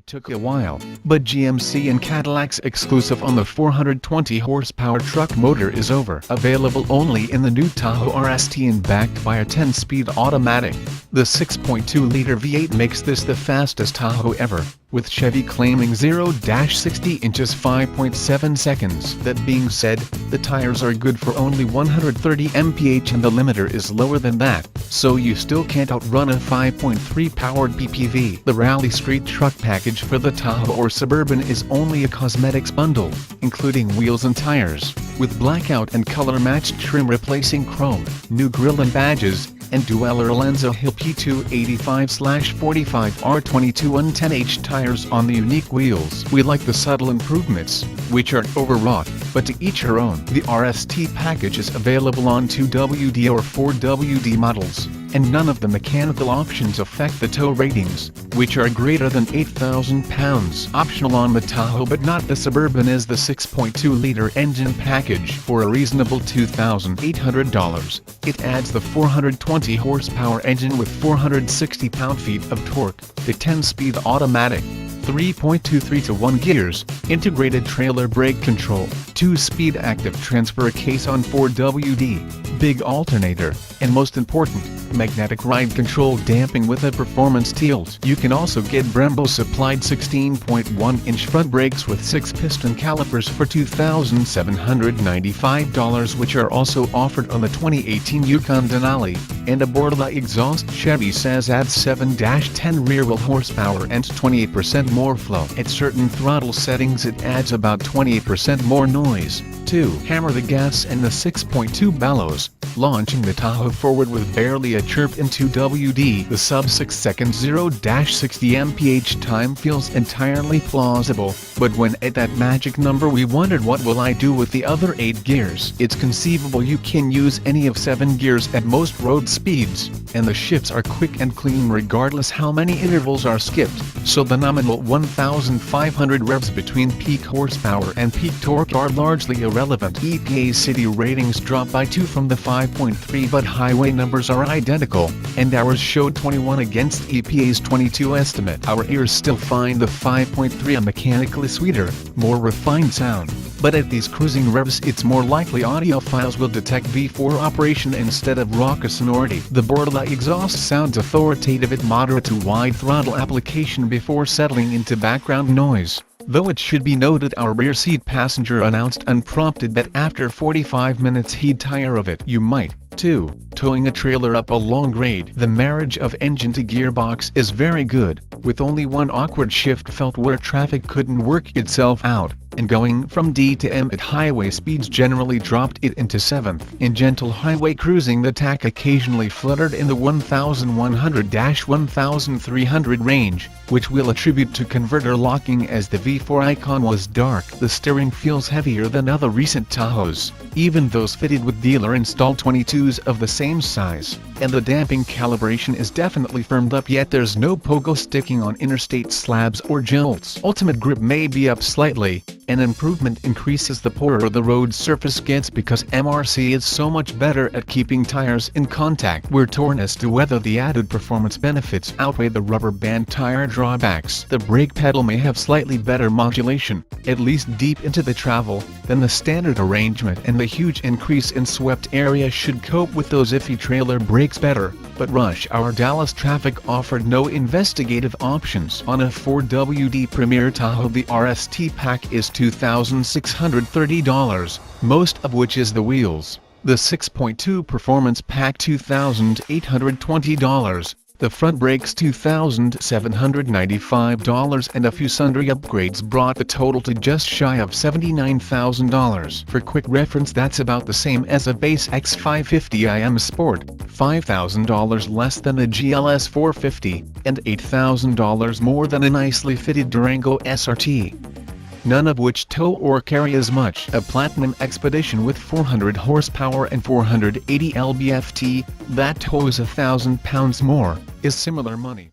took a while, but GMC and Cadillac's exclusive on the 420 horsepower truck motor is over. Available only in the new Tahoe RST and backed by a 10-speed automatic. The 6.2-liter V8 makes this the fastest Tahoe ever, with Chevy claiming 0-60 inches 5.7 seconds. That being said, the tires are good for only 130 mph and the limiter is lower than that, so you still can't outrun a 5.3 powered PPV. The Rally Street truck package for the Tahoe or Suburban is only a cosmetics bundle, including wheels and tires, with blackout and color-matched trim replacing chrome, new grille and badges, and Dueler Alenza HL P285/45 R22 110H tires on the unique wheels. We like the subtle improvements, which aren't overwrought, but to each her own. The RST package is available on 2WD or 4WD models, and none of the mechanical options affect the tow ratings, which are greater than 8,000 pounds. Optional on the Tahoe but not the Suburban is the 6.2-liter engine package for a reasonable $2,800. It adds the 420 horsepower engine with 460 pound-feet of torque, the 10-speed automatic, 3.23 to 1 gears, integrated trailer brake control, 2-speed active transfer case on 4WD, big alternator, and most important, magnetic ride control damping with a performance tilt. You can also get Brembo-supplied 16.1-inch front brakes with 6-piston calipers for $2,795, which are also offered on the 2018 Yukon Denali, and a Borla exhaust Chevy says adds 7-10 rear-wheel horsepower and 28% more flow. At certain throttle settings it adds about 28% more noise. 2. Hammer the gas and the 6.2 bellows, launching the Tahoe forward with barely a chirp in 2WD. The sub-6 second 0-60 mph time feels entirely plausible, but when at that magic number we wondered what will I do with the other 8 gears. It's conceivable you can use any of 7 gears at most road speeds, and the shifts are quick and clean regardless how many intervals are skipped, so the nominal 1,500 revs between peak horsepower and peak torque are largely irrelevant. EPA city ratings drop by 2 from the 5.3, but highway numbers are identical, and ours showed 21 against EPA's 22 estimate. Our ears still find the 5.3 a mechanically sweeter, more refined sound, but at these cruising revs it's more likely audiophiles will detect V4 operation instead of raucous sonority. The Borla exhaust sounds authoritative at moderate to wide throttle application before settling into background noise. Though it should be noted our rear seat passenger announced unprompted that after 45 minutes he'd tire of it. You might, too, towing a trailer up a long grade. The marriage of engine to gearbox is very good, with only one awkward shift felt where traffic couldn't work itself out, and going from D to M at highway speeds generally dropped it into 7th. In gentle highway cruising the tach occasionally fluttered in the 1,100-1,300 range, which we'll attribute to converter locking as the V4 icon was dark. The steering feels heavier than other recent Tahoes, even those fitted with dealer-installed 22s of the same size, and the damping calibration is definitely firmed up, yet there's no pogo sticking on interstate slabs or jolts. Ultimate grip may be up slightly. An improvement increases the poorer the road surface gets because MRC is so much better at keeping tires in contact. We're torn as to whether the added performance benefits outweigh the rubber band tire drawbacks. The brake pedal may have slightly better modulation, at least deep into the travel, than the standard arrangement, and the huge increase in swept area should cope with those iffy trailer brakes better, but rush hour Dallas traffic offered no investigative options. On a 4WD Premier Tahoe the RST pack is $2,630, most of which is the wheels. The 6.2 Performance Pack $2,820. The front brakes $2,795, and a few sundry upgrades brought the total to just shy of $79,000. For quick reference, that's about the same as a base X550 IM Sport, $5,000 less than a GLS 450, and $8,000 more than a nicely fitted Durango SRT. None of which tow or carry as much. A Platinum Expedition with 400 horsepower and 480 lb-ft, that tows 1,000 pounds more, is similar money.